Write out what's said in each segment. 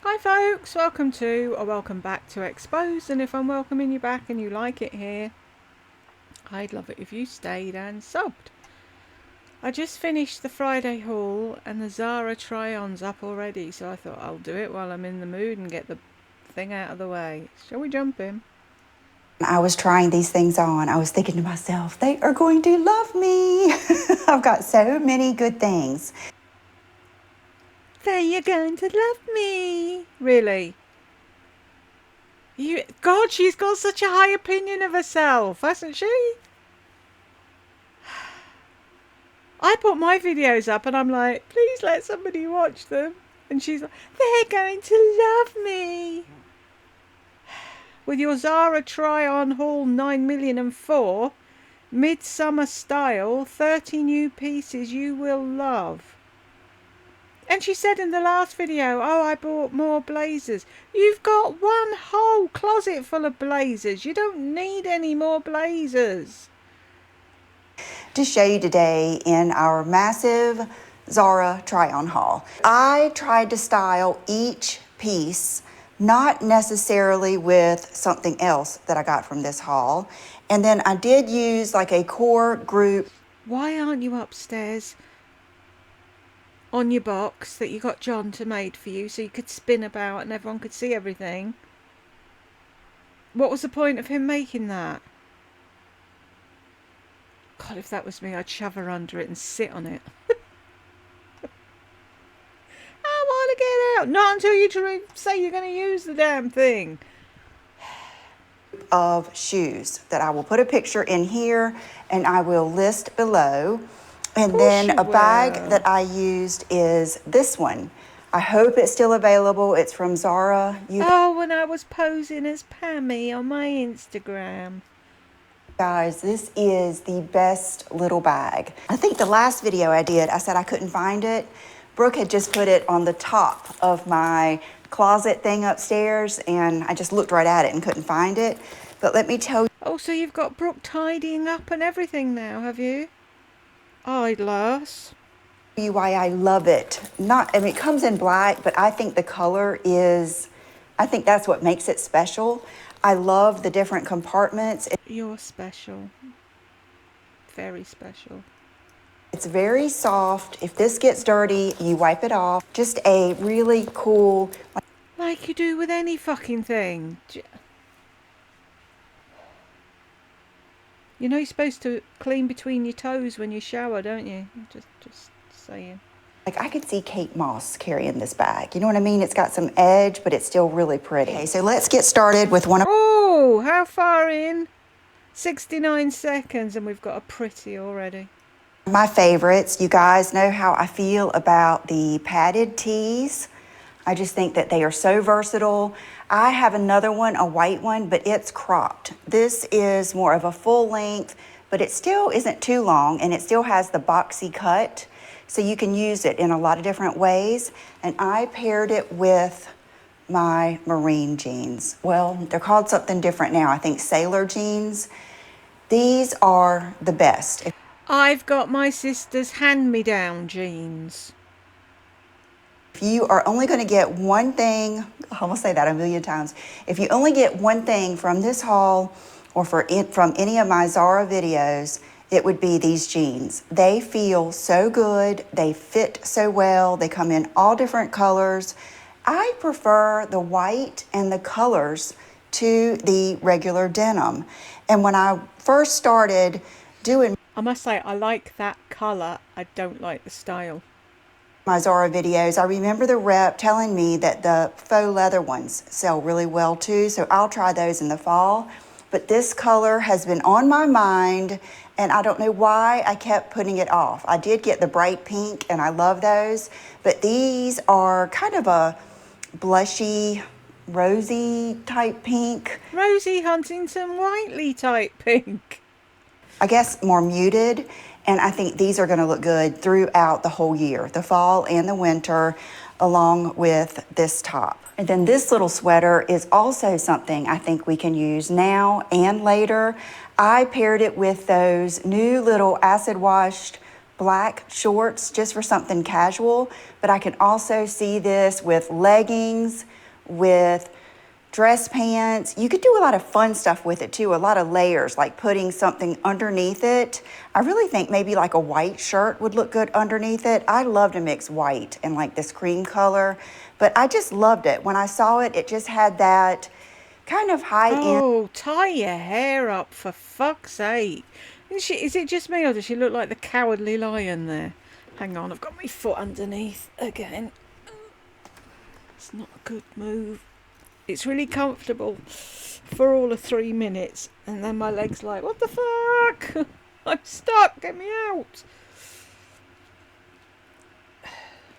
Hi folks, welcome to or welcome back to Exposed, and if I'm welcoming you back and you like it here, I'd love it if you stayed and subbed. I just finished the Friday haul and the ZARA try-on's up already, so I thought I'll do it while I'm in the mood and get the thing out of the way. Shall we jump in? I was trying these things on. I was thinking to myself, they are going to love me. I've got so many good things. They're going to love me. Really? God, she's got such a high opinion of herself, hasn't she? I put my videos up and I'm like, please let somebody watch them. And she's like, they're going to love me. With your ZARA try-on haul 9,000,004, midsummer style, 30 new pieces you will love. And she said in the last video, oh, I bought more blazers. You've got one whole closet full of blazers. You don't need any more blazers. To show you today in our massive ZARA try-on haul. I tried to style each piece, not necessarily with something else that I got from this haul. And then I did use like a core group. Why aren't you upstairs on your box that you got John to made for you so you could spin about and everyone could see everything? What was the point of him making that? God, if that was me, I'd shove her under it and sit on it. I want to get out. Not until you say you're going to use the damn thing. Of shoes that I will put a picture in here and I will list below. And then a bag that I used is this one. I hope it's still available. It's from ZARA. Oh, when I was posing as Pammy on my Instagram. Guys, this is the best little bag. I think the last video I did, I said I couldn't find it. Brooke had just put it on the top of my closet thing upstairs and I just looked right at it and couldn't find it. But let me tell you. Oh, so you've got Brooke tidying up and everything now, have you? Idlers. Why I love it. It comes in black, but I think the color I think that's what makes it special. I love the different compartments. You're special. Very special. It's very soft. If this gets dirty, you wipe it off. Just a really cool. Like you do with any fucking thing. You know you're supposed to clean between your toes when you shower, don't you? Just saying. Like I could see Kate Moss carrying this bag. You know what I mean? It's got some edge, but it's still really pretty. Okay, so let's get started with one of... Oh, how far in? 69 seconds and we've got a pretty already. My favorites. You guys know how I feel about the padded tees. I just think that they are so versatile. I have another one, a white one, but it's cropped. This is more of a full length, but it still isn't too long and it still has the boxy cut. So you can use it in a lot of different ways. And I paired it with my marine jeans. Well, they're called something different now. I think sailor jeans. These are the best. I've got my sister's hand-me-down jeans. If you are only going to get one thing, I'm going to say that a million times. If you only get one thing from this haul or from any of my ZARA videos, it would be these jeans. They feel so good. They fit so well. They come in all different colors. I prefer the white and the colors to the regular denim. And when I first started doing... I must say, I like that colour. I don't like the style. My ZARA videos, I remember the rep telling me that the faux leather ones sell really well too, so I'll try those in the fall. But this color has been on my mind, and I don't know why I kept putting it off. I did get the bright pink, and I love those, but these are kind of a blushy, rosy type pink. Rosie Huntington Whiteley type pink. I guess more muted. And I think these are going to look good throughout the whole year, the fall and the winter, along with this top. And then this little sweater is also something I think we can use now and later. I paired it with those new little acid washed black shorts just for something casual, but I can also see this with leggings, with dress pants. You could do a lot of fun stuff with it too, a lot of layers, like putting something underneath it. I really think maybe like a white shirt would look good underneath it. I love to mix white and like this cream color, but I just loved it. When I saw it, it just had that kind of high-end. Oh, tie your hair up, for fuck's sake. Is it just me, or does she look like the Cowardly Lion there? Hang on, I've got my foot underneath again. It's not a good move. It's really comfortable for all of 3 minutes, and then my leg's like, what the fuck? I'm stuck, get me out.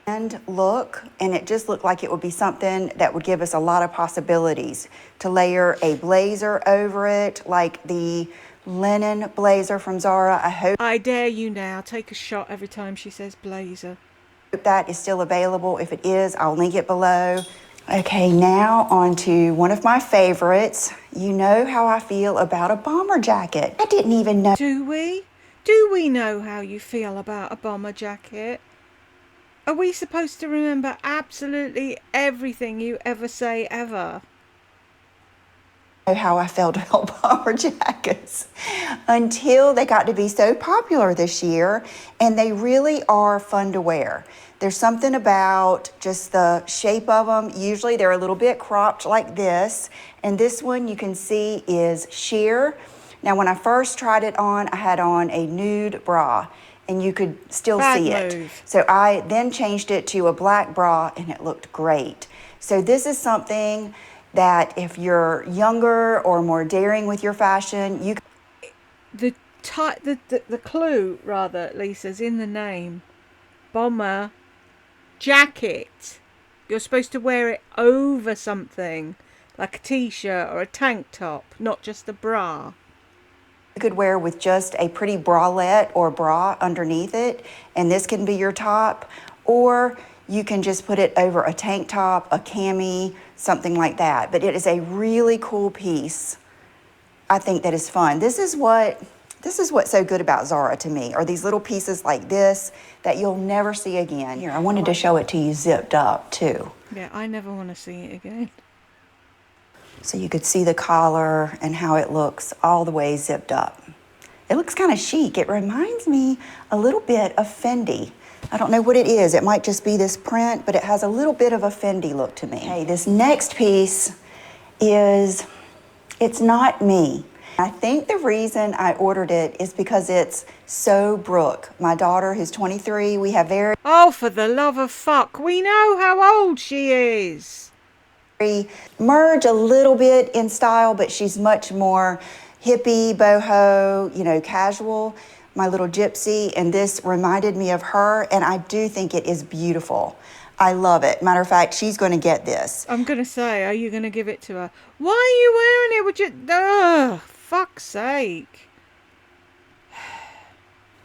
And look, and it just looked like it would be something that would give us a lot of possibilities to layer a blazer over it, like the linen blazer from ZARA. I hope I dare you now, take a shot every time she says blazer. that is still available. If it is, I'll link it below. Okay, now on to one of my favorites. You know how I feel about a bomber jacket. I didn't even know. Do we? Do we know how you feel about a bomber jacket? Are we supposed to remember absolutely everything you ever say ever? How I felt about bomber jackets until they got to be so popular this year, and they really are fun to wear. There's something about just the shape of them. Usually they're a little bit cropped like this, and this one you can see is sheer. Now when I first tried it on, I had on a nude bra, and you could still see it. So I then changed it to a black bra, and it looked great. So this is something that if you're younger or more daring with your fashion, you the clue, rather, Lisa's in the name. Bomber jacket. You're supposed to wear it over something, like a t-shirt or a tank top, not just a bra. You could wear with just a pretty bralette or bra underneath it, and this can be your top, or you can just put it over a tank top, a cami, something like that. But it is a really cool piece. I think that is fun. This is what's so good about ZARA to me, are these little pieces like this that you'll never see again. Here, I wanted to show it to you zipped up too. Yeah, I never want to see it again. So you could see the collar and how it looks all the way zipped up. It looks kind of chic. It reminds me a little bit of Fendi. I don't know what it is. It might just be this print, but it has a little bit of a Fendi look to me. Hey, this next piece it's not me. I think the reason I ordered it is because it's so Brooke. My daughter, who's 23, we have very... Oh, for the love of fuck, we know how old she is. Merge a little bit in style, but she's much more hippie, boho, you know, casual. My little gypsy, and this reminded me of her, and I do think it is beautiful. I love it. Matter of fact, she's going to get this. I'm going to say, are you going to give it to her? Why are you wearing it with your... Ugh, fuck's sake.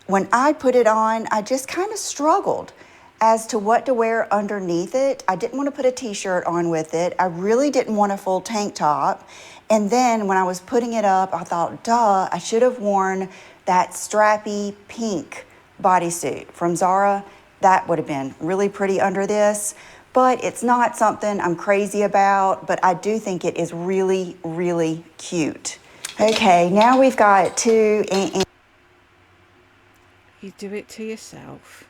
When I put it on, I just kind of struggled as to what to wear underneath it. I didn't want to put a t-shirt on with it. I really didn't want a full tank top. And then when I was putting it up, I thought, duh, I should have worn that strappy pink bodysuit from ZARA. That would have been really pretty under this, but it's not something I'm crazy about, but I do think it is really, really cute. Okay, now we've got two... You do it to yourself.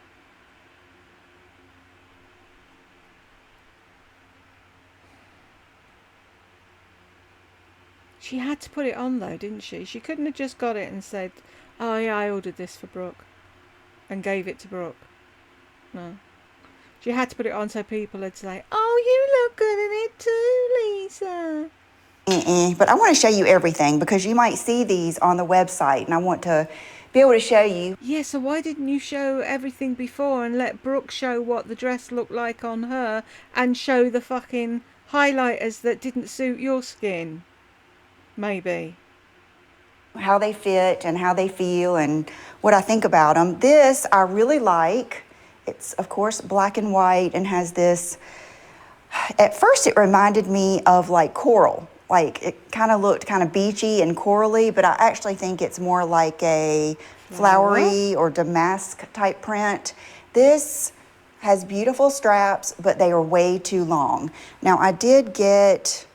She had to put it on though, didn't she? She couldn't have just got it and said, oh yeah, I ordered this for Brooke, and gave it to Brooke. No. She had to put it on so people would say, oh, you look good in it too, Lisa. But I want to show you everything because you might see these on the website, and I want to be able to show you. Yeah, so why didn't you show everything before and let Brooke show what the dress looked like on her and show the fucking highlighters that didn't suit your skin? Maybe. How they fit and how they feel and what I think about them. This I really like. It's, of course, black and white and has this... At first, it reminded me of, like, coral. Like, it kind of looked kind of beachy and corally, but I actually think it's more like a flowery or damask type print. This has beautiful straps, but they are way too long. Now I did get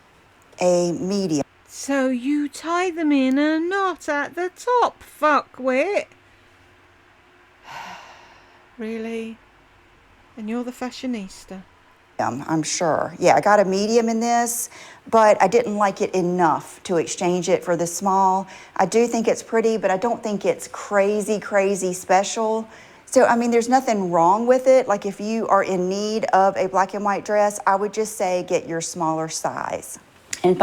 a medium. So you tie them in a knot at the top, fuckwit. Really? And you're the fashionista? I'm sure. Yeah, I got a medium in this, but I didn't like it enough to exchange it for the small. I do think it's pretty, but I don't think it's crazy, crazy special. So, I mean, there's nothing wrong with it. Like if you are in need of a black and white dress, I would just say get your smaller size. And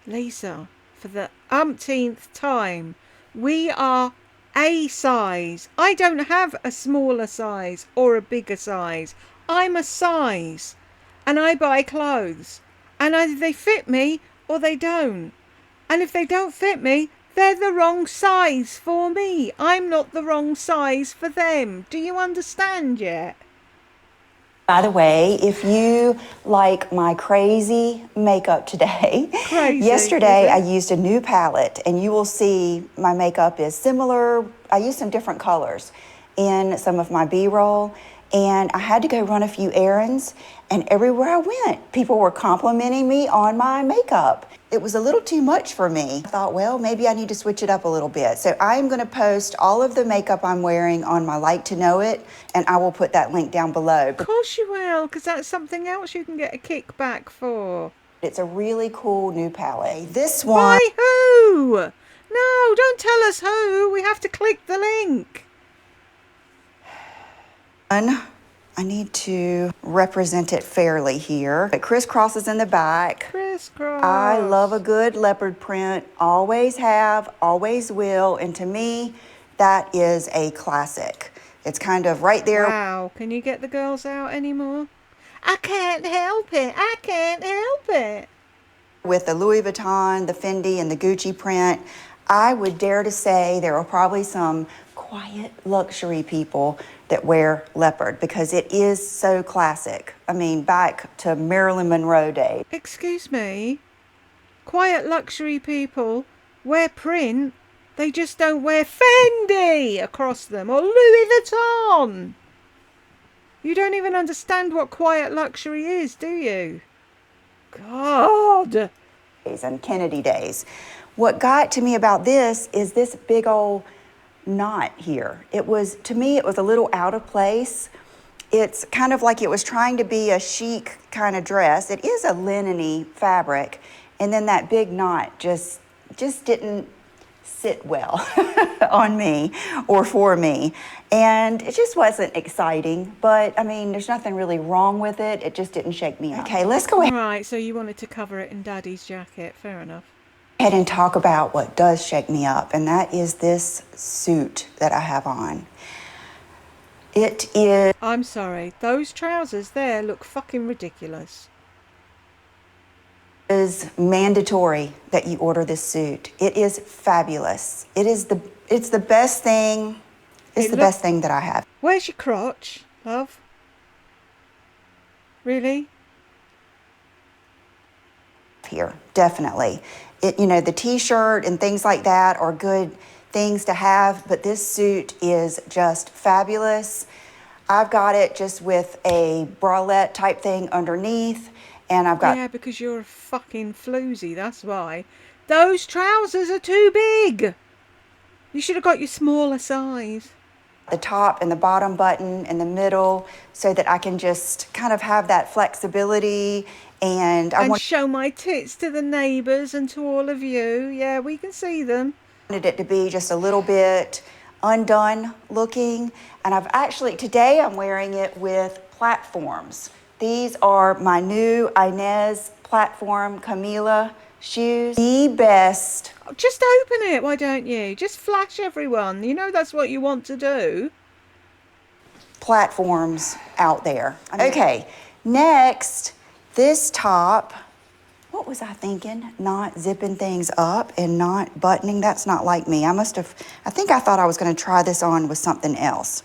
Lisa, for the umpteenth time, we are a size. I don't have a smaller size or a bigger size. I'm a size, and I buy clothes, and either they fit me or they don't. And if they don't fit me, they're the wrong size for me. I'm not the wrong size for them. Do you understand yet? by the way, if you like my crazy makeup today, yesterday I used a new palette, and you will see my makeup is similar. I used some different colors in some of my B-roll, and I had to go run a few errands, and everywhere I went, people were complimenting me on my makeup. It was a little too much for me. I thought, well, maybe I need to switch it up a little bit. So I'm gonna post all of the makeup I'm wearing on my Like to Know It, and I will put that link down below. Of course you will, because that's something else you can get a kickback for. It's a really cool new palette. This one. By who? No, don't tell us who. We have to click the link. I need to represent it fairly here. It crisscrosses in the back. Crisscross. I love a good leopard print. Always have, always will. And to me, that is a classic. It's kind of right there. Wow, can you get the girls out anymore? I can't help it. I can't help it. With the Louis Vuitton, the Fendi, and the Gucci print, I would dare to say there are probably some quiet luxury people that wear leopard because it is so classic. I mean, back to Marilyn Monroe days. Excuse me? Quiet luxury people wear print. They just don't wear Fendi across them or Louis Vuitton. You don't even understand what quiet luxury is, do you? God. And Kennedy days. What got to me about this is this big old knot here. It was, to me, it was a little out of place. It's kind of like it was trying to be a chic kind of dress. It is a linen-y fabric, and then that big knot just didn't sit well on me or for me. And it just wasn't exciting, but I mean, there's nothing really wrong with it. It just didn't shake me up. Okay, let's go ahead. Right, so you wanted to cover it in Daddy's jacket. Fair enough. And talk about what does shake me up, and that is this suit that I have on. It is... I'm sorry, those trousers there look fucking ridiculous. It is mandatory that you order this suit. It is fabulous. It's the best thing. It's the best thing that I have. Where's your crotch, love? Really? Here, definitely. You know, the t-shirt and things like that are good things to have, but this suit is just fabulous. I've got it just with a bralette type thing underneath, and I've got... Yeah, because you're a fucking floozy, that's why. Those trousers are too big. You should have got your smaller size. The top and the bottom button in the middle so that I can just kind of have that flexibility, and I want show my tits to the neighbours and to all of you. Yeah, we can see them. Wanted it to be just a little bit undone looking, and I've actually, today I'm wearing it with platforms. These are my new Inez platform Camila shoes. The best. Just open it, why don't you? Just flash everyone. You know that's what you want to do. Platforms out there. Okay, next, this top. What was I thinking? Not zipping things up and not buttoning. That's not like me. I think I thought I was going to try this on with something else.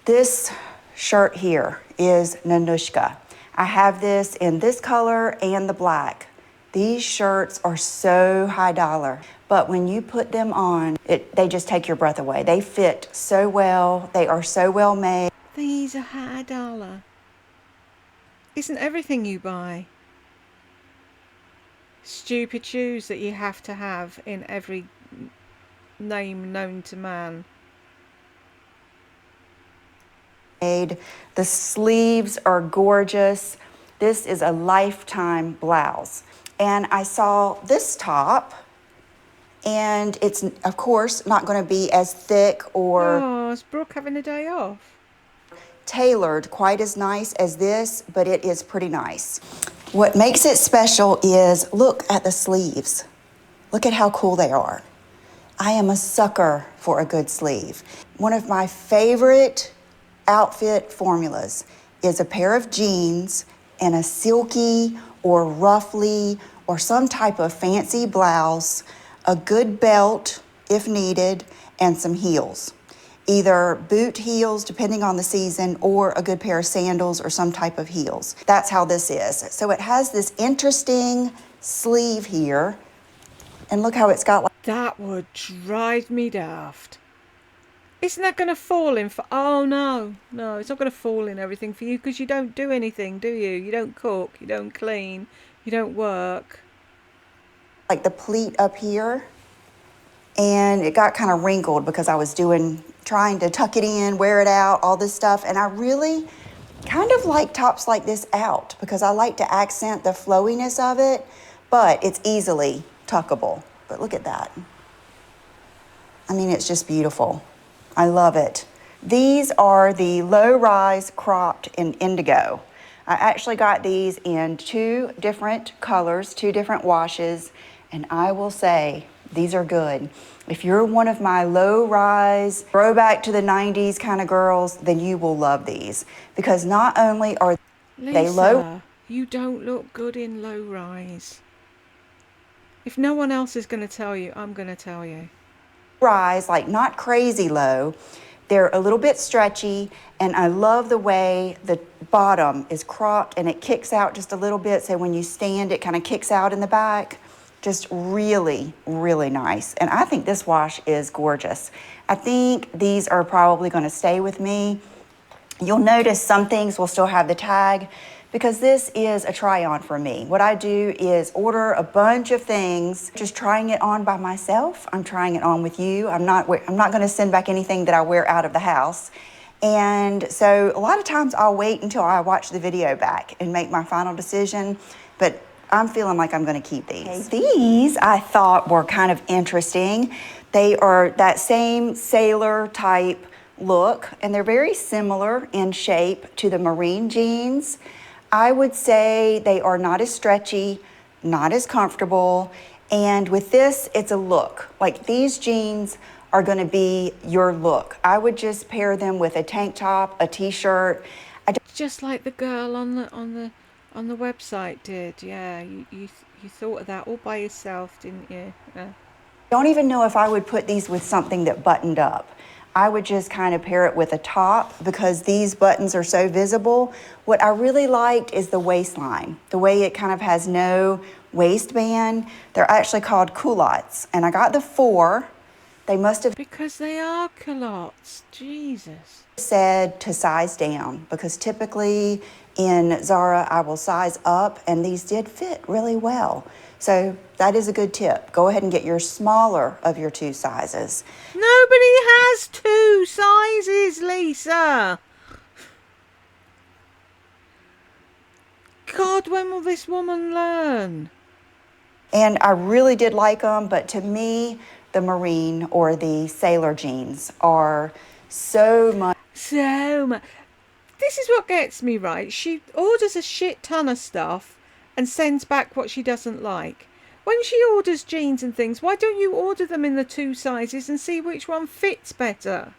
This shirt here is Nanushka. I have this in this color and the black. These shirts are so high dollar, but when you put them on, they just take your breath away. They fit so well. They are so well made. These are $1. Isn't everything you buy stupid shoes that you have to have in every name known to man? The sleeves are gorgeous. This is a lifetime blouse. And I saw this top, and it's, of course, not going to be as thick or Oh, is Brooke having a day off? tailored quite as nice as this, but it is pretty nice. What makes it special is look at the sleeves. Look at how cool they are. I am a sucker for a good sleeve. One of my favorite outfit formulas is a pair of jeans and a silky or ruffly or some type of fancy blouse, a good belt if needed, and some heels. Either boot heels, depending on the season, or a good pair of sandals or some type of heels. That's how this is. So it has this interesting sleeve here, and look how it's got like... That would drive me daft. Isn't that going to fall in for... Oh, no. No, it's not going to fall in everything for you because you don't do anything, do you? You don't cook, you don't clean, you don't work. Like the pleat up here, and it got kind of wrinkled because I was trying to tuck it in, wear it out, all this stuff. And I really kind of like tops like this out because I like to accent the flowiness of it, but it's easily tuckable. But look at that. I mean, it's just beautiful. I love it. These are the low-rise cropped in indigo. I actually got these in 2 different colors, 2 different washes, and I will say these are good. If you're one of my low-rise, throwback to the 90s kind of girls, then you will love these because not only are they low... You don't look good in low-rise. If no one else is going to tell you, I'm going to tell you. Rise, like not crazy low. They're a little bit stretchy, and I love the way the bottom is cropped and it kicks out just a little bit, so when you stand it kind of kicks out in the back. Just really, really nice. And I think this wash is gorgeous. I think these are probably going to stay with me. You'll notice some things will still have the tag because this is a try-on for me. What I do is order a bunch of things, just trying it on by myself. I'm trying it on with you. I'm not going to send back anything that I wear out of the house. And so a lot of times I'll wait until I watch the video back and make my final decision. But I'm feeling like I'm going to keep these. Okay, these I thought were kind of interesting. They are that same sailor type look, and they're very similar in shape to the marine jeans. I would say they are not as stretchy, not as comfortable, and with this, it's a look. Like these jeans are going to be your look. I would just pair them with a tank top, a t-shirt. Just like the girl on the website did. Yeah, you thought of that all by yourself, didn't you? Yeah. Don't even know if I would put these with something that buttoned up. I would just kind of pair it with a top because these buttons are so visible. What I really liked is the waistline, the way it kind of has no waistband. They're actually called culottes, and I got the 4. They must have... Because they are culottes, Jesus. ...said to size down because typically in Zara I will size up, and these did fit really well. So that is a good tip. Go ahead and get your smaller of your 2 sizes. Nobody has 2 sizes, Lisa. God, when will this woman learn? And I really did like them, but to me, the marine or the sailor jeans are so much... This is what gets me, right? She orders a shit ton of stuff and sends back what she doesn't like. When she orders jeans and things, why don't you order them in the 2 sizes and see which one fits better?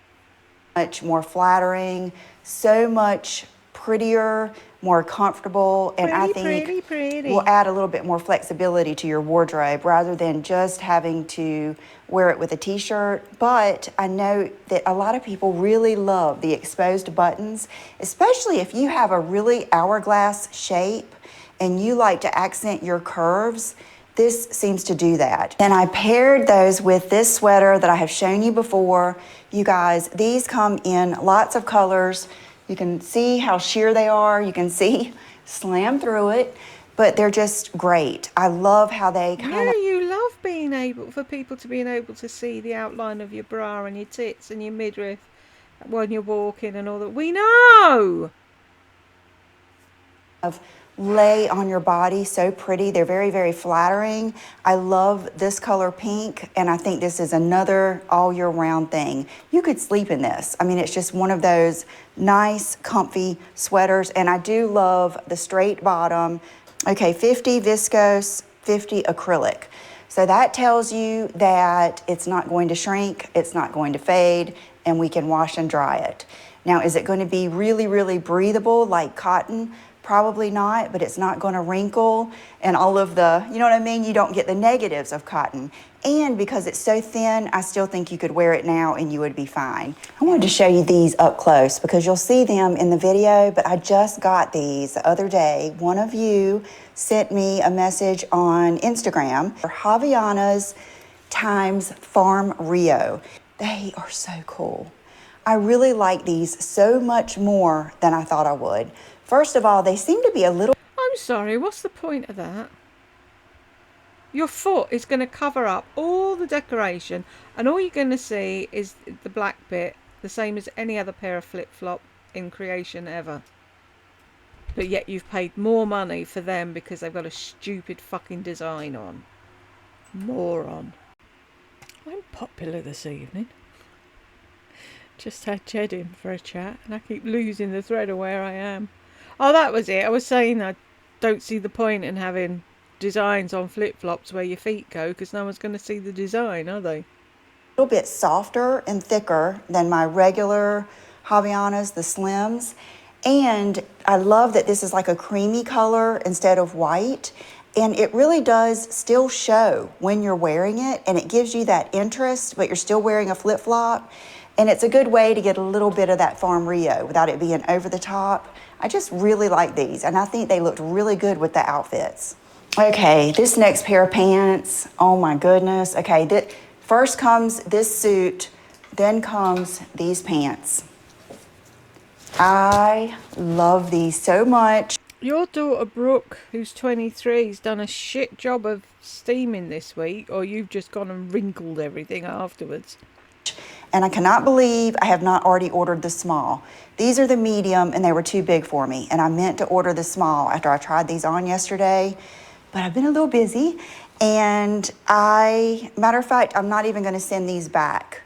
Much more flattering, so much prettier, more comfortable, and I think will add a little bit more flexibility to your wardrobe rather than just having to wear it with a t-shirt. But I know that a lot of people really love the exposed buttons, especially if you have a really hourglass shape and you like to accent your curves. This seems to do that. And I paired those with this sweater that I have shown you before. You guys, these come in lots of colors. You can see how sheer they are. You can see slam through it, but they're just great. I love how they kind of... Yeah, you love being able, for people to being able to see the outline of your bra and your tits and your midriff when you're walking and all that. We know! Of lay on your body, so pretty. They're very, very flattering. I love this color pink, and I think this is another all year round thing. You could sleep in this. I mean, it's just one of those nice, comfy sweaters, and I do love the straight bottom. Okay, 50 viscose, 50 acrylic. So that tells you that it's not going to shrink, it's not going to fade, and we can wash and dry it. Now, is it going to be really, really breathable like cotton? Probably not, but it's not going to wrinkle and all of the, you know what I mean? You don't get the negatives of cotton. And because it's so thin, I still think you could wear it now and you would be fine. I wanted to show you these up close because you'll see them in the video, but I just got these the other day. One of you sent me a message on Instagram for Havaianas times Farm Rio. They are so cool. I really like these so much more than I thought I would. First of all, they seem to be a little... I'm sorry, what's the point of that? Your foot is going to cover up all the decoration and all you're going to see is the black bit, the same as any other pair of flip-flop in creation ever. But yet you've paid more money for them because they've got a stupid fucking design on. Moron. I'm popular this evening. Just had Jed in for a chat and I keep losing the thread of where I am. Oh, that was it. I was saying I don't see the point in having designs on flip-flops where your feet go because no one's going to see the design, are they? A little bit softer and thicker than my regular Havaianas, the slims. And I love that this is like a creamy color instead of white. And it really does still show when you're wearing it and it gives you that interest, but you're still wearing a flip-flop. And it's a good way to get a little bit of that Farm Rio without it being over the top. I just really like these, and I think they looked really good with the outfits. Okay, this next pair of pants, oh my goodness. Okay, first comes this suit, then comes these pants. I love these so much. Your daughter Brooke, who's 23, has done a shit job of steaming this week, or you've just gone and wrinkled everything afterwards. And I cannot believe I have not already ordered the small. These are the medium and they were too big for me. And I meant to order the small after I tried these on yesterday, but I've been a little busy. And matter of fact, I'm not even gonna send these back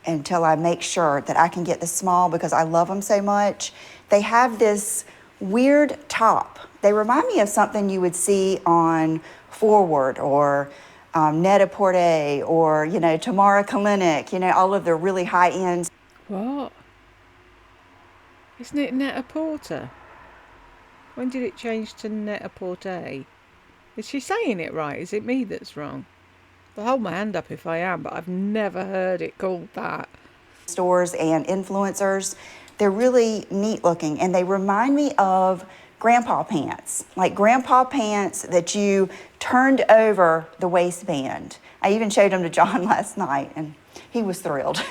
until I make sure that I can get the small because I love them so much. They have this weird top. They remind me of something you would see on Forward or Net-a-Porter or, you know, Tamara Kalinick, you know, all of the really high ends. What? Isn't it Net-a-Porter? When did it change to Net-a-Porter? Is she saying it right? Is it me that's wrong? I'll hold my hand up if I am, but I've never heard it called that. Stores and influencers, they're really neat looking and they remind me of grandpa pants, like grandpa pants that you turned over the waistband. I even showed them to John last night and he was thrilled.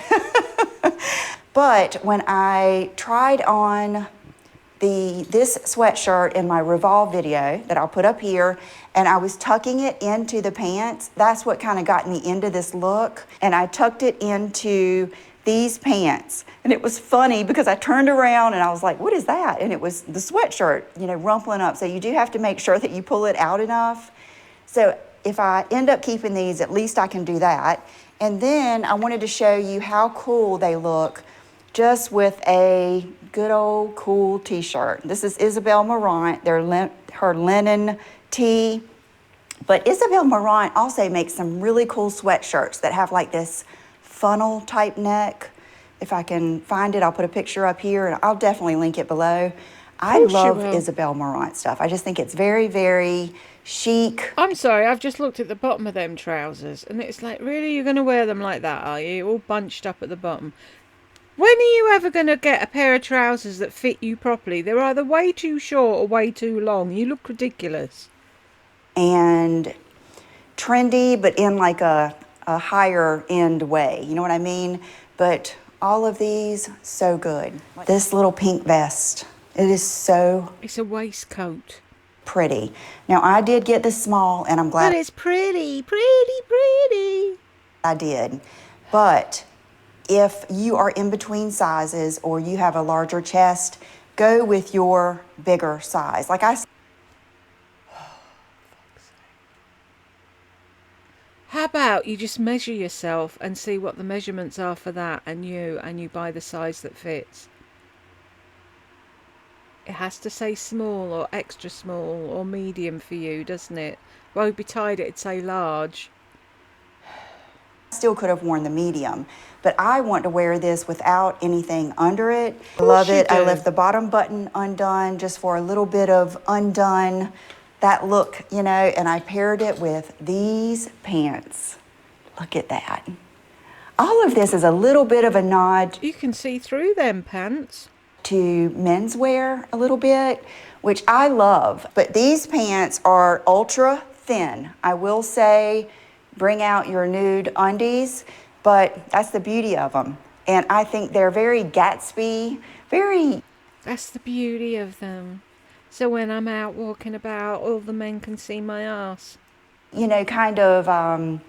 But when I tried on this sweatshirt in my Revolve video that I'll put up here, and I was tucking it into the pants, that's what kind of got me into this look. And I tucked it into these pants. And it was funny because I turned around and I was like, what is that? And it was the sweatshirt, you know, rumpling up. So you do have to make sure that you pull it out enough. So if I end up keeping these, at least I can do that. And then I wanted to show you how cool they look just with a good old cool t-shirt. This is Isabel Marant, her linen tee. But Isabel Marant also makes some really cool sweatshirts that have like this funnel type neck. If I can find it, I'll put a picture up here and I'll definitely link it below. I love Isabel Marant stuff. I just think it's very, very chic. I'm sorry, I've just looked at the bottom of them trousers and it's like, really, you're going to wear them like that, are you? All bunched up at the bottom. When are you ever going to get a pair of trousers that fit you properly? They're either way too short or way too long. You look ridiculous. And trendy, but in like a higher end way. You know what I mean? But all of these, so good. This little pink vest, it is so It's a waistcoat. pretty. Now, I did get the small, and I'm glad But it's pretty, pretty, pretty. I did. But if you are in between sizes or you have a larger chest, go with your bigger size. Like I How about you just measure yourself and see what the measurements are for that and you buy the size that fits. It has to say small or extra small or medium for you, doesn't it? Well, be tied it'd say large. still could have worn the medium, but I want to wear this without anything under it. I love it. I left the bottom button undone just for a little bit of undone, that look, you know, and I paired it with these pants. Look at that. All of this is a little bit of a nod You can see through them pants. to menswear a little bit, which I love. But these pants are ultra thin. I will say, bring out your nude undies, but that's the beauty of them. And I think they're very Gatsby, very... That's the beauty of them. So when I'm out walking about, all the men can see my ass. you know, kind of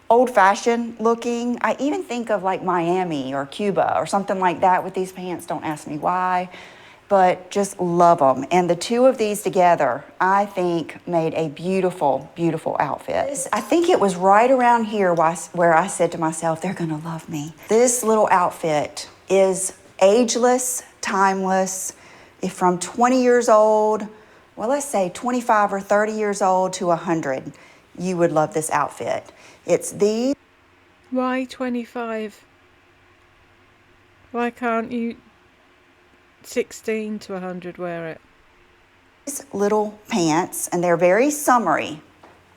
old-fashioned looking. I even think of like Miami or Cuba or something like that with these pants. Don't ask me why, but just love them. And the two of these together, I think, made a beautiful, beautiful outfit. I think it was right around here where I said to myself, they're gonna love me. This little outfit is ageless, timeless. If from 20 years old, well, let's say 25 or 30 years old to 100, you would love this outfit. It's these. Why 25? Why can't you 16 to 100 wear it? Little pants, and they're very summery.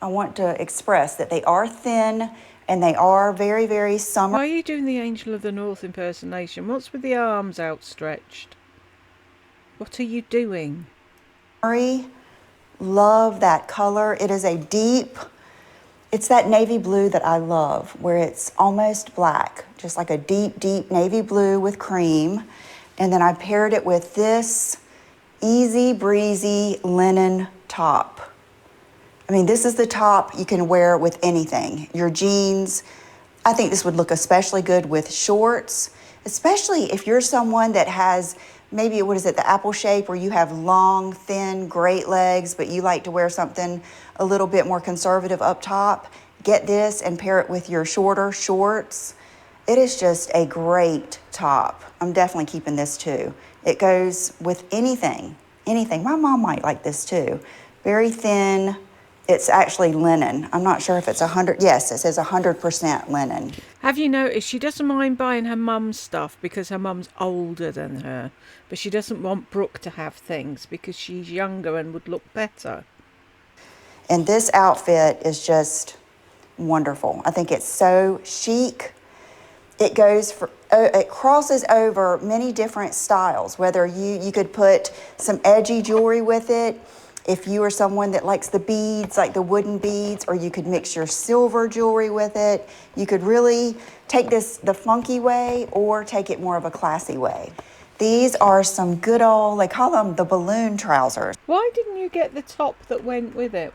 I want to express that they are thin and they are very, very summery. Why are you doing the Angel of the North impersonation? What's with the arms outstretched? What are you doing? Love that color. It is a deep, it's that navy blue that I love, where it's almost black, just like a deep, deep navy blue with cream. And then I paired it with this easy breezy linen top. I mean, this is the top you can wear with anything. Your jeans. I think this would look especially good with shorts, especially if you're someone that has maybe, what is it, the apple shape, where you have long, thin, great legs, but you like to wear something a little bit more conservative up top. Get this and pair it with your shorter shorts. It is just a great top. I'm definitely keeping this too. It goes with anything, anything. My mom might like this too. Very thin. It's actually linen. I'm not sure if it's 100. Yes, it says 100% linen. Have you noticed she doesn't mind buying her mum's stuff because her mum's older than her, but she doesn't want Brooke to have things because she's younger and would look better. And this outfit is just wonderful. I think it's so chic. It goes for, it crosses over many different styles, whether you could put some edgy jewelry with it, if you are someone that likes the beads, like the wooden beads, or you could mix your silver jewelry with it. You could really take this the funky way or take it more of a classy way. These are some good old, they call them the balloon trousers. Why didn't you get the top that went with it?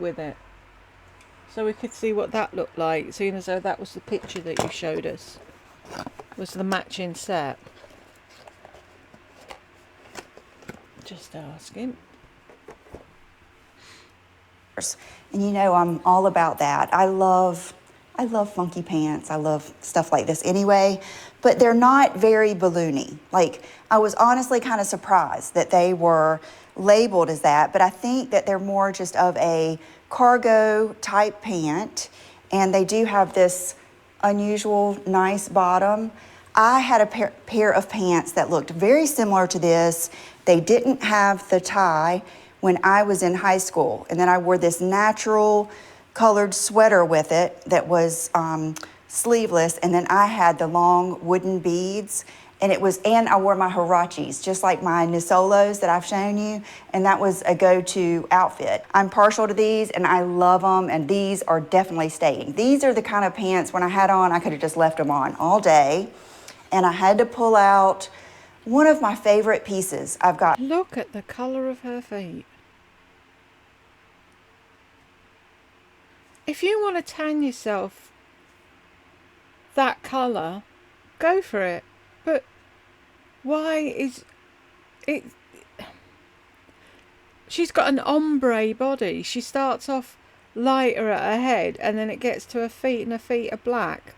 So we could see what that looked like, seeing as though that was the picture that you showed us. Was the matching set. Just asking. And you know, I'm all about that. I love funky pants. I love stuff like this anyway, but they're not very balloony. Like, I was honestly kind of surprised that they were labeled as that, but I think that they're more just of a cargo type pant, and they do have this unusual, nice bottom. I had a pair of pants that looked very similar to this. They didn't have the tie when I was in high school. And then I wore this natural colored sweater with it that was sleeveless. And then I had the long wooden beads. And I wore my Huaraches, just like my Nisolos that I've shown you, and that was a go-to outfit. I'm partial to these, and I love them, and these are definitely staying. These are the kind of pants when I had on, I could have just left them on all day, and I had to pull out one of my favorite pieces I've got. Look at the colour of her feet. If you want to tan yourself that colour, go for it. But why is it? She's got an ombre body. She starts off lighter at her head and then it gets to her feet and her feet are black.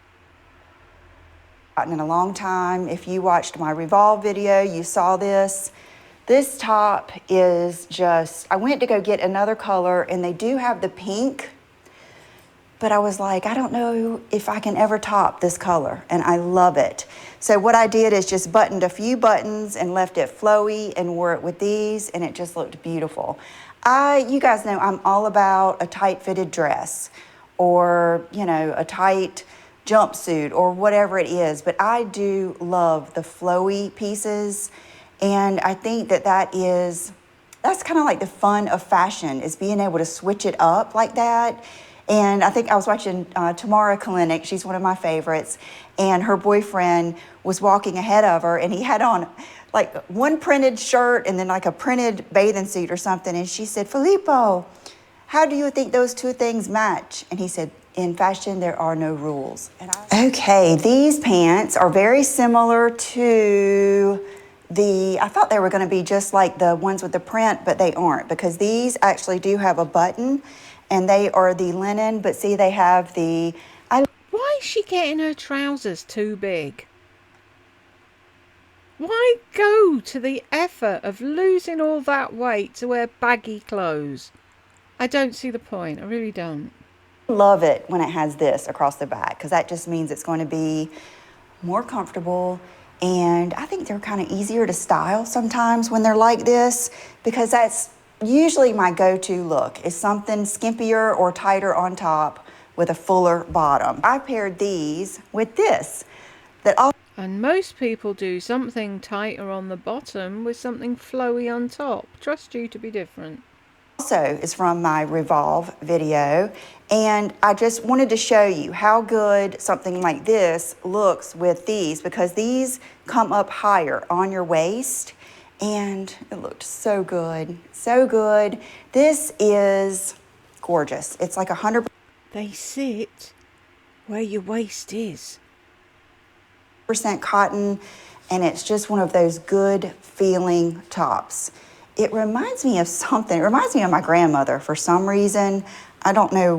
In a long time. If you watched my Revolve video, you saw this. This top is just, I went to go get another color and they do have the pink, but I was like, I don't know if I can ever top this color, and I love it. So what I did is just buttoned a few buttons and left it flowy and wore it with these, and it just looked beautiful. You guys know I'm all about a tight fitted dress or, you know, a tight jumpsuit or whatever it is, but I do love the flowy pieces, and I think that's kind of like the fun of fashion, is being able to switch it up like that. And I think I was watching Tamara Kalinick, she's one of my favorites, and her boyfriend was walking ahead of her, and he had on like one printed shirt and then like a printed bathing suit or something, and she said, "Filippo, how do you think those two things match?" And he said, "In fashion, there are no rules." Okay, these pants are very similar to I thought they were going to be just like the ones with the print, but they aren't, because these actually do have a button, and they are the linen, but see, they have the... Why is she getting her trousers too big? Why go to the effort of losing all that weight to wear baggy clothes? I don't see the point, I really don't. Love it when it has this across the back, because that just means it's going to be more comfortable, and I think they're kind of easier to style sometimes when they're like this, because that's usually my go-to look, is something skimpier or tighter on top with a fuller bottom. I paired these with this. And most people do something tighter on the bottom with something flowy on top. Trust you to be different. Also is from my Revolve video, and I just wanted to show you how good something like this looks with these, because these come up higher on your waist, and it looked so good, so good. This is gorgeous. It's like 100%. They sit where your waist is. Cotton, and it's just one of those good feeling tops. It reminds me of something. It reminds me of my grandmother for some reason. I don't know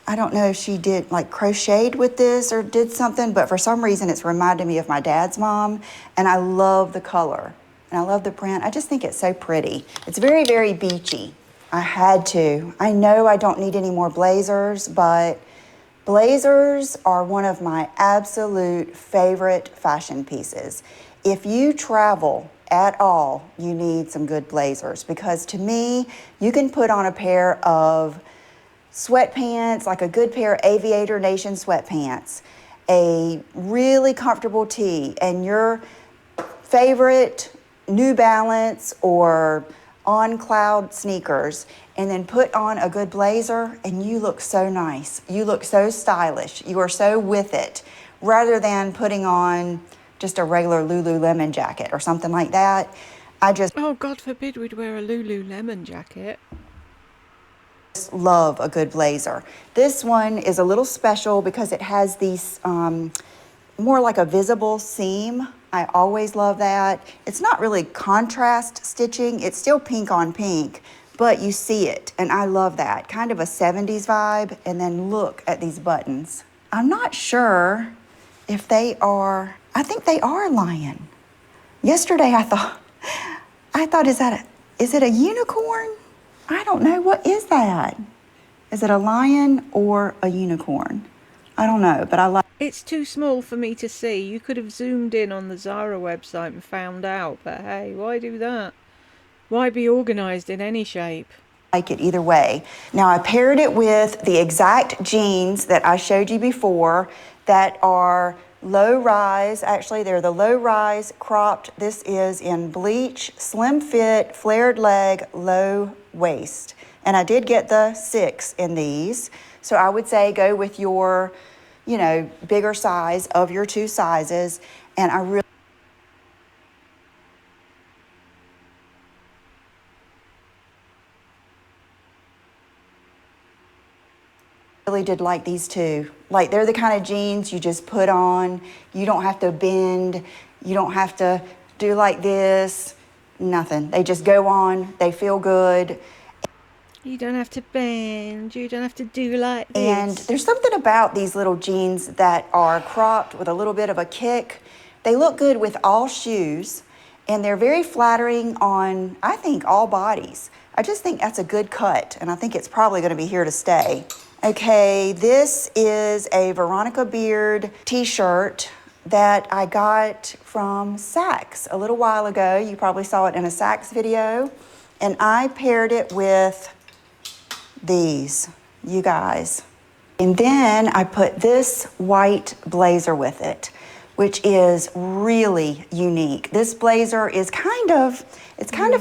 if she did like crocheted with this or did something, but for some reason it's reminded me of my dad's mom, and I love the color and I love the print. I just think it's so pretty. It's very, very beachy. I know I don't need any more blazers, but blazers are one of my absolute favorite fashion pieces. If you travel at all, you need some good blazers, because to me, you can put on a pair of sweatpants, like a good pair of Aviator Nation sweatpants, a really comfortable tee, and your favorite New Balance or On Cloud sneakers, and then put on a good blazer, and you look so nice. You look so stylish. You are so with it, rather than putting on just a regular Lululemon jacket or something like that. Oh, God forbid we'd wear a Lululemon jacket. Love a good blazer. This one is a little special because it has these more like a visible seam. I always love that. It's not really contrast stitching. It's still pink on pink, but you see it, and I love that. Kind of a 70s vibe, and then look at these buttons. I'm not sure if they are, I think they are lion. Yesterday I thought, is it a unicorn? I don't know, what is that? Is it a lion or a unicorn? I don't know, but I like. It's too small for me to see. You could have zoomed in on the ZARA website and found out, but hey, why do that? Why be organised in any shape? Like it either way. Now I paired it with the exact jeans that I showed you before that are low rise. Actually, they're the low rise cropped. This is in bleach, slim fit, flared leg, low waist. And I did get the 6 in these. So I would say go with your, you know, bigger size of your 2 sizes. And I really did like these too. Like, they're the kind of jeans you just put on. You don't have to bend. You don't have to do like this. Nothing. They just go on. They feel good. You don't have to bend. You don't have to do like this. And there's something about these little jeans that are cropped with a little bit of a kick. They look good with all shoes, and they're very flattering on, I think, all bodies. I just think that's a good cut, and I think it's probably going to be here to stay. Okay, this is a Veronica Beard t-shirt that I got from Saks a little while ago. You probably saw it in a Saks video. And I paired it with these, you guys. And then I put this white blazer with it, which is really unique. This blazer is kind of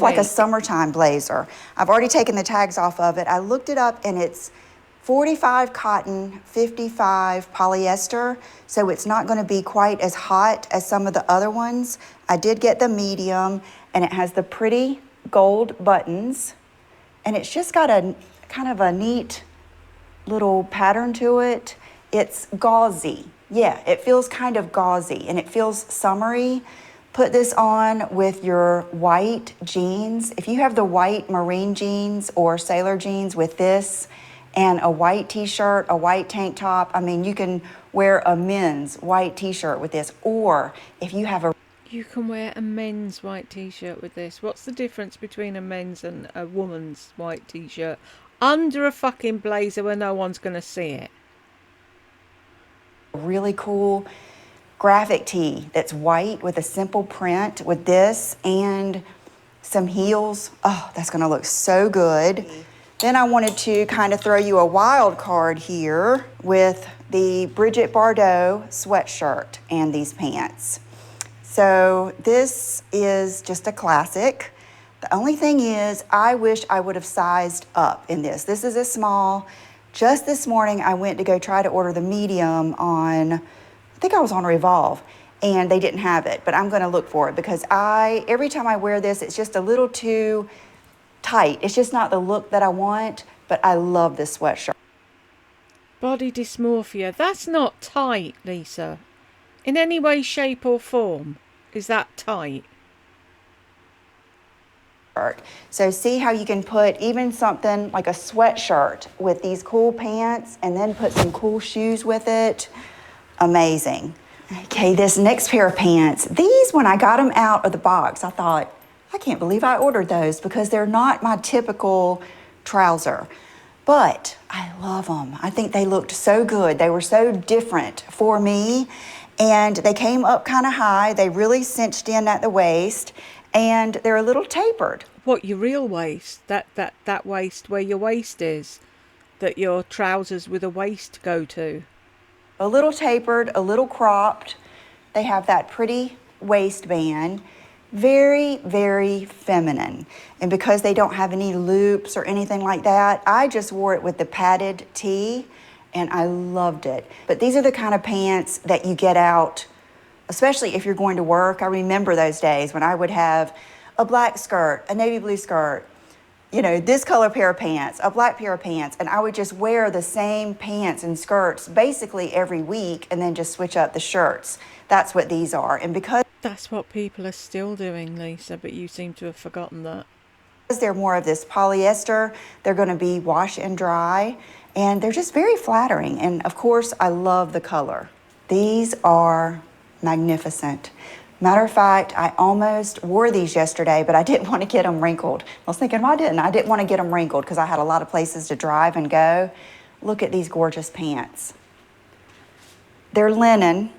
like a summertime blazer. I've already taken the tags off of it. I looked it up, and it's 45 cotton, 55 polyester, so it's not going to be quite as hot as some of the other ones. I did get the medium, and it has the pretty gold buttons, and it's just got a kind of a neat little pattern to it. It's gauzy. Yeah, it feels kind of gauzy, and it feels summery. Put this on with your white jeans. If you have the white marine jeans or sailor jeans with this, and a white t-shirt, a white tank top. I mean, you can wear a men's white t-shirt with this, or if you have a... You can wear a men's white t-shirt with this. What's the difference between a men's and a woman's white t-shirt? Under a fucking blazer where no one's going to see it. Really cool graphic tee that's white with a simple print with this and some heels. Oh, that's going to look so good. Then I wanted to kind of throw you a wild card here with the Bridget Bardot sweatshirt and these pants. So this is just a classic. The only thing is, I wish I would have sized up in this. This is a small. Just this morning, I went to go try to order the medium on, I think I was on Revolve, and they didn't have it, but I'm gonna look for it because every time I wear this, it's just a little too tight. It's just not the look that I want, but I love this sweatshirt. Body dysmorphia. That's not tight, Lisa. In any way, shape or form. Is that tight? So see how you can put even something like a sweatshirt with these cool pants and then put some cool shoes with it. Amazing. Okay, this next pair of pants, these, when I got them out of the box, I thought, I can't believe I ordered those because they're not my typical trouser. But I love them. I think they looked so good. They were so different for me. And they came up kind of high. They really cinched in at the waist. And they're a little tapered. What, your real waist? That waist where your waist is? That your trousers with a waist go to? A little tapered, a little cropped. They have that pretty waistband. Very, very feminine. And because they don't have any loops or anything like that, I just wore it with the padded tee and I loved it. But these are the kind of pants that you get out, especially if you're going to work. I remember those days when I would have a black skirt, a navy blue skirt, you know, this color pair of pants, a black pair of pants, and I would just wear the same pants and skirts basically every week and then just switch up the shirts. That's what these are. And because that's what people are still doing, Lisa, but you seem to have forgotten that. Because they're more of this polyester, they're going to be wash and dry, and they're just very flattering. And of course, I love the color. These are magnificent. Matter of fact, I almost wore these yesterday, but I didn't want to get them wrinkled. I was thinking, why didn't I? I didn't want to get them wrinkled because I had a lot of places to drive and go. Look at these gorgeous pants. They're linen,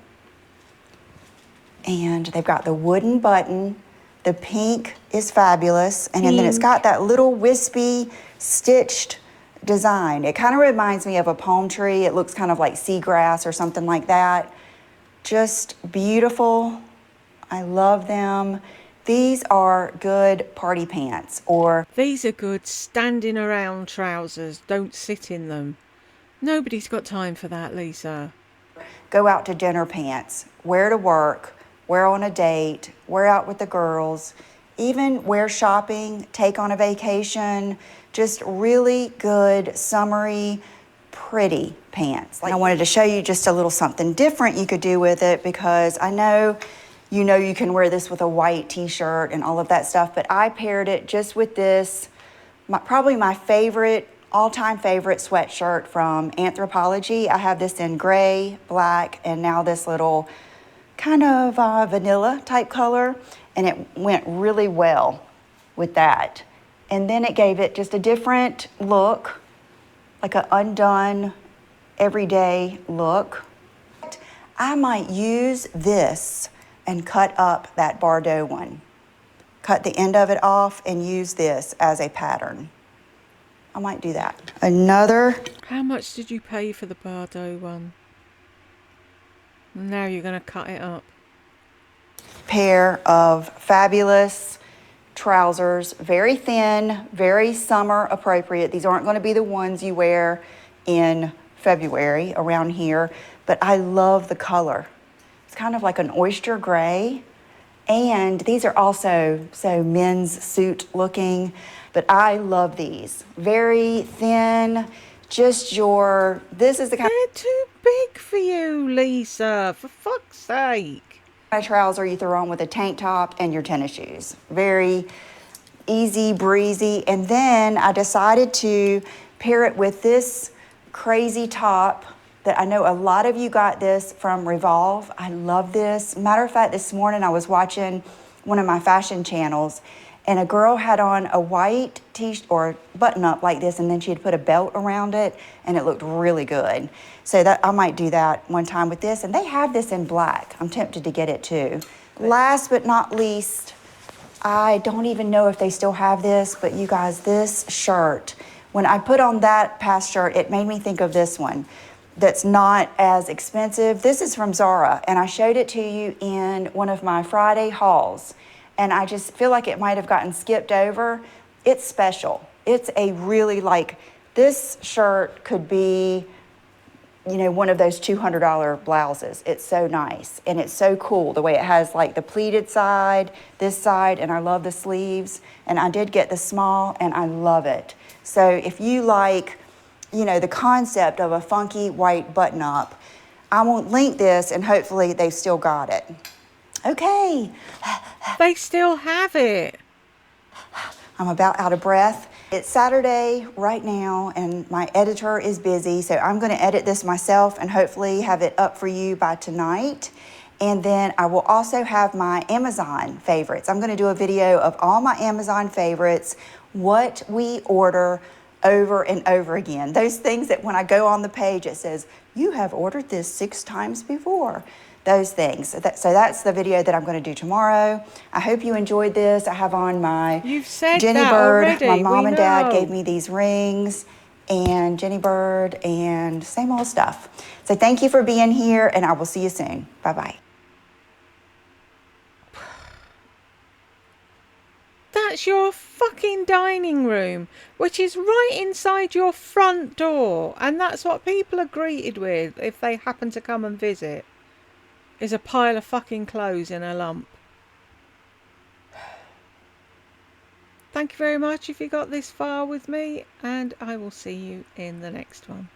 and they've got the wooden button. The pink is fabulous, and then it's got that little wispy stitched design. It kind of reminds me of a palm tree. It looks kind of like seagrass or something like that. Just beautiful. I love them. These are good party pants, or These are good standing around trousers. Don't sit in them. Nobody's got time for that, Lisa. go out to dinner pants, wear to work, wear on a date, wear out with the girls, even wear shopping, take on a vacation. Just really good, summery, pretty pants. I wanted to show you just a little something different you could do with it, because I know you can wear this with a white t-shirt and all of that stuff, but I paired it just with this, probably my favorite, all-time favorite sweatshirt from Anthropologie. I have this in gray, black, and now this little kind of vanilla type color, and it went really well with that. And then it gave it just a different look, like an undone, everyday look. I might use this and cut up that Bordeaux one. Cut the end of it off and use this as a pattern. I might do that. Another. How much did you pay for the Bordeaux one? Now you're going to cut it up. Pair of fabulous trousers, very thin, very summer appropriate. These aren't going to be the ones you wear in February around here, but I love the color. It's kind of like an oyster gray, and these are also so men's suit looking, but I love these. Very thin, just this is the kind They're too big for you, Lisa, for fuck's sake. of trouser you throw on with a tank top and your tennis shoes. Very easy breezy. And then I decided to pair it with this crazy top that I know a lot of you got this from Revolve. I love this. Matter of fact, this morning I was watching one of my fashion channels, and a girl had on a white t-shirt or button up like this, and then she had put a belt around it, and it looked really good. So that I might do that one time with this. And they have this in black. I'm tempted to get it too. Last but not least, I don't even know if they still have this, but you guys, this shirt, when I put on that past shirt, it made me think of this one that's not as expensive. This is from ZARA, and I showed it to you in one of my Friday hauls, and I just feel like it might have gotten skipped over. It's special. It's a really, like, this shirt could be, one of those $200 blouses. It's so nice, and it's so cool the way it has like the pleated side, this side, and I love the sleeves. And I did get the small, and I love it. So if you like, the concept of a funky white button up, I won't link this, and hopefully they've still got it. Okay. They still have it. I'm about out of breath. It's Saturday right now, and my editor is busy, so I'm going to edit this myself and hopefully have it up for you by tonight. And then I will also have my Amazon favorites. I'm going to do a video of all my Amazon favorites, what we order over and over again. Those things that when I go on the page, it says, you have ordered this 6 times before. Those things. So that's the video that I'm going to do tomorrow. I hope you enjoyed this. I have on my You've said Jenny that Bird. already. My mom and dad know. gave me these rings, and Jenny Bird, and same old stuff. So thank you for being here, and I will see you soon. Bye-bye. That's your fucking dining room, which is right inside your front door. And that's what people are greeted with if they happen to come and visit, is a pile of fucking clothes in a lump. Thank you very much if you got this far with me, and I will see you in the next one.